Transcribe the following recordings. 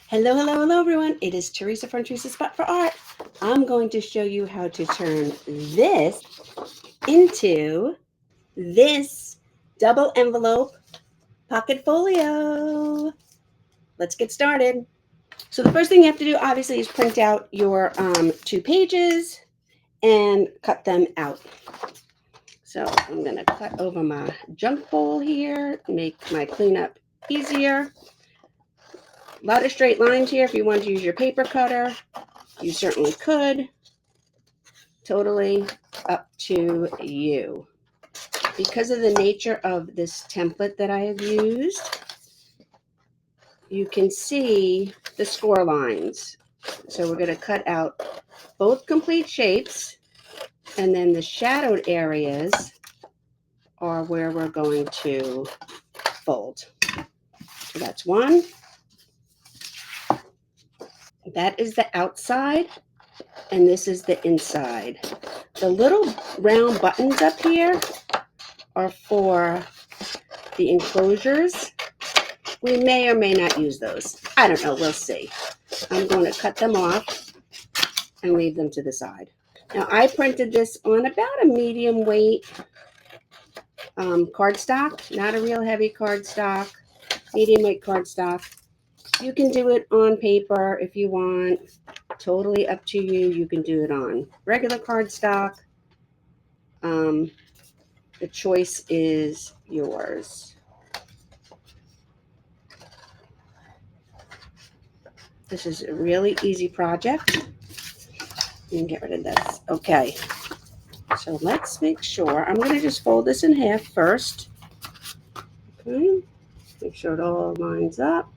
Hello, hello, hello, everyone. It is Teresa from Teresa's Spot for Art. I'm going to show you how to turn this into this double envelope pocket folio. Let's get started. So the first thing you have to do, obviously, is print out your 2 pages and cut them out. So I'm going to cut over my junk bowl here, make my cleanup easier. A lot of straight lines here. If you want to use your paper cutter, you certainly could. Totally up to you. Because of the nature of this template that I have used, you can see the score lines. So we're going to cut out both complete shapes, and then the shadowed areas are where we're going to fold. So that's one. That is the outside, and this is the inside. The little round buttons up here are for the enclosures. We may or may not use those. I don't know. We'll see. I'm going to cut them off and leave them to the side. Now, I printed this on about a medium weight cardstock, not a real heavy cardstock, medium weight cardstock. You can do it on paper if you want. Totally up to you. You can do it on regular cardstock. The choice is yours. This is a really easy project. You can get rid of this. Okay. So let's make sure. I'm going to just fold this in half first. Okay. Make sure it all lines up.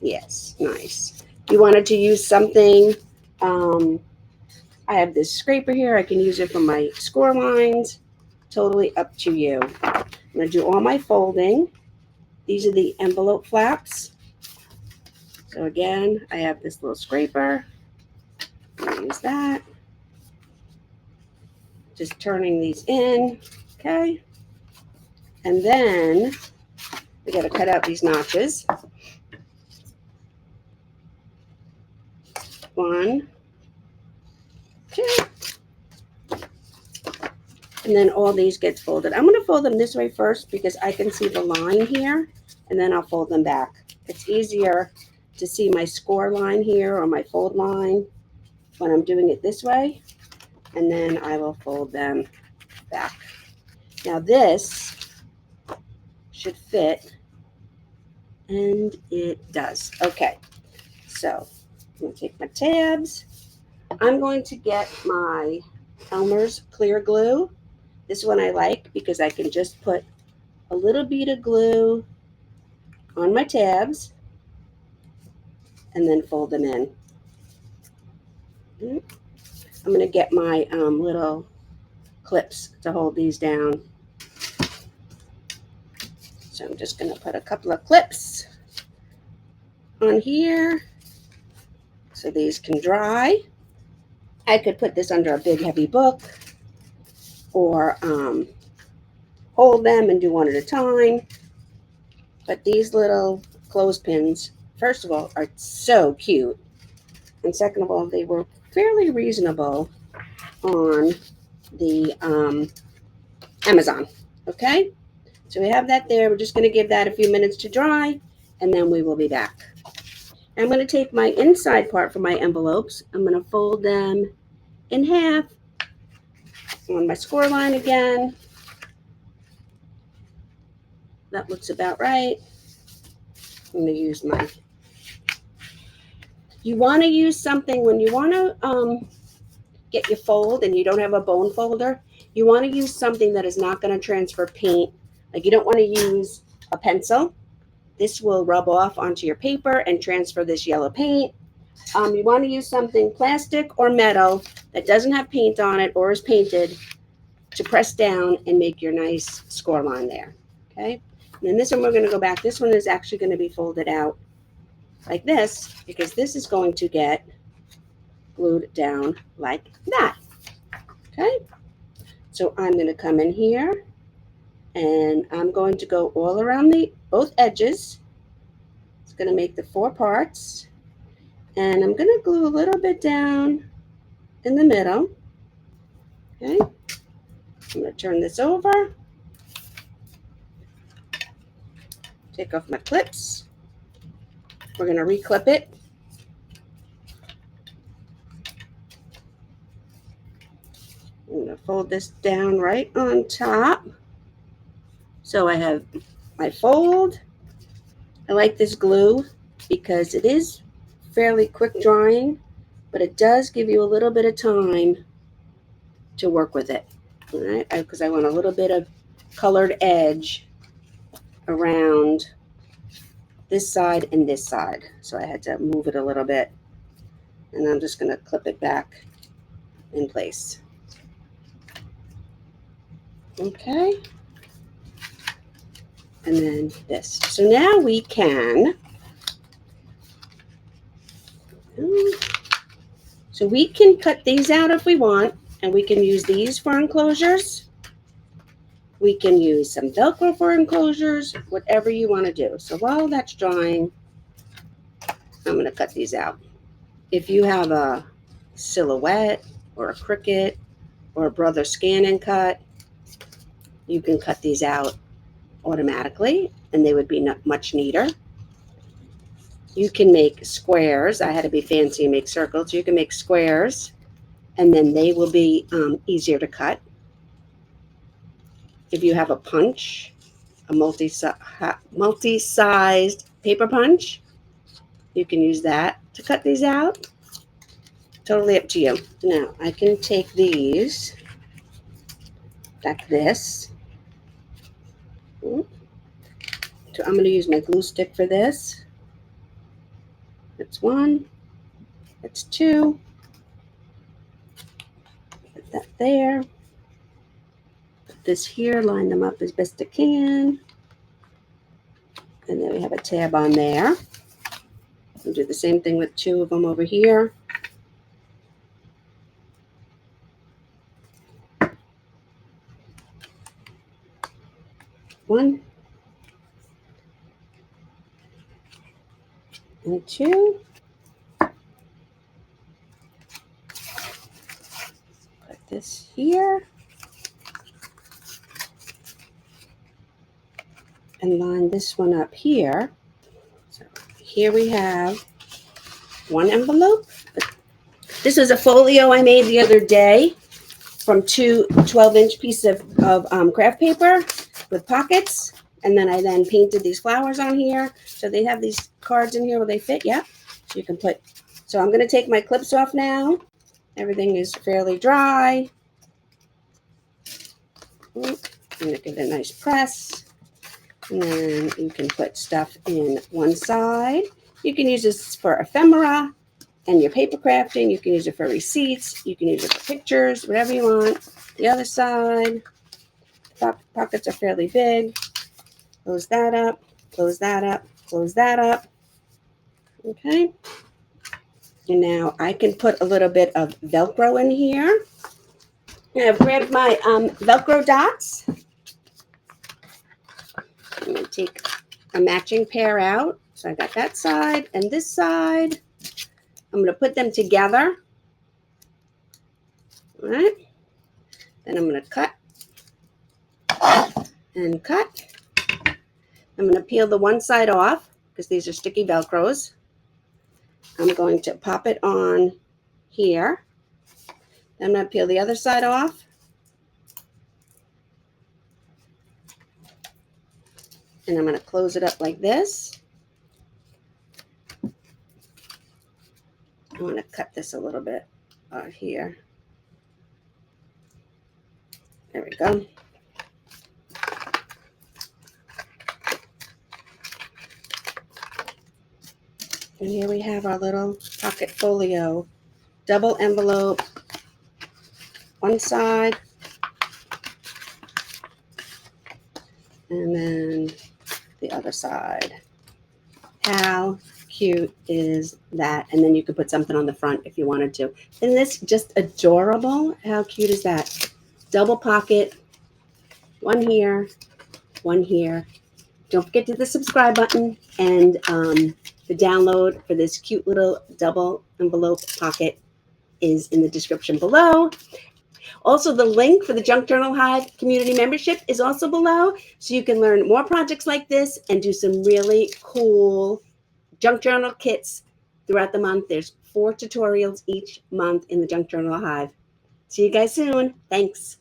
Yes, nice. You wanted to use something. I have this scraper here. I can use it for my score lines. Totally up to you. I'm going to do all my folding. These are the envelope flaps. So again, I have this little scraper. I'm going to use that. Just turning these in. Okay. And then we got to cut out these notches. 1, 2. And then all these get folded. I'm going to fold them this way first because I can see the line here, and then I'll fold them back. It's easier to see my score line here or my fold line when I'm doing it this way, and then I will fold them back. Now this should fit, and it does. Okay, so I'm going to take my tabs. I'm going to get my Elmer's clear glue. This one I like because I can just put a little bead of glue on my tabs and then fold them in. I'm going to get my little clips to hold these down. So I'm just going to put a couple of clips on here so these can dry. I could put this under a big heavy book or hold them and do one at a time. But these little clothespins, first of all, are so cute. And second of all, they were fairly reasonable on the Amazon. Okay? So we have that there. We're just going to give that a few minutes to dry, and then we will be back. I'm going to take my inside part for my envelopes. I'm going to fold them in half on my score line again. That looks about right. I'm going to use my... You want to use something when you want to get your fold and you don't have a bone folder. You want to use something that is not going to transfer paint. Like you don't want to use a pencil. This will rub off onto your paper and transfer this yellow paint. You want to use something plastic or metal that doesn't have paint on it or is painted to press down and make your nice score line there. Okay. And then this one we're going to go back. This one is actually going to be folded out like this because this is going to get glued down like that. Okay. So I'm going to come in here and I'm going to go all around both edges. It's going to make the 4 parts. And I'm going to glue a little bit down in the middle. Okay. I'm going to turn this over. Take off my clips. We're going to reclip it. I'm going to fold this down right on top. So I have my fold. I like this glue because it is fairly quick drying, but it does give you a little bit of time to work with it. All right, because I want a little bit of colored edge around this side and this side. So I had to move it a little bit, and I'm just going to clip it back in place. Okay. And then this. So now we can, cut these out if we want, and we can use these for enclosures. We can use some Velcro for enclosures, whatever you want to do. So while that's drying, I'm going to cut these out. If you have a silhouette or a Cricut or a Brother Scan and Cut, you can cut these out automatically, and they would be much neater. You can make squares. I had to be fancy and make circles. You can make squares, and then they will be easier to cut. If you have a punch, a multi-sized paper punch, you can use that to cut these out. Totally up to you. Now, I can take these like this. So I'm going to use my glue stick for this. That's 1. That's 2. Put that there. Put this here, line them up as best I can. And then we have a tab on there. We'll do the same thing with 2 of them over here. One and 2. Put this here. And line this one up here. So here we have 1 envelope. This is a folio I made the other day from 2 12-inch pieces of craft paper with pockets. And then I painted these flowers on here. So they have these cards in here where they fit. Yeah. So you can put. So I'm going to take my clips off now. Everything is fairly dry. I'm going to give it a nice press. And then you can put stuff in one side. You can use this for ephemera and your paper crafting. You can use it for receipts. You can use it for pictures, whatever you want. The other side, pockets are fairly big. Close that up, close that up, close that up. Okay. And now I can put a little bit of Velcro in here. And I've grabbed my Velcro dots. I'm going to take a matching pair out. So I got that side and this side. I'm going to put them together. All right. Then I'm going to cut and cut. I'm going to peel the one side off because these are sticky Velcros. I'm going to pop it on here. Then I'm going to peel the other side off. And I'm going to close it up like this. I want to cut this a little bit here. There we go. And here we have our little pocket folio. Double envelope. One side. And then the other side. How cute is that? And then you could put something on the front if you wanted to. Isn't this just adorable? How cute is that? Double pocket, one here, Don't forget to hit the subscribe button, and the download for this cute little double envelope pocket is in the description below. Also, the link for the Junk Journal Hive community membership is also below, so you can learn more projects like this and do some really cool junk journal kits throughout the month. There's 4 tutorials each month in the Junk Journal Hive. See you guys soon. Thanks.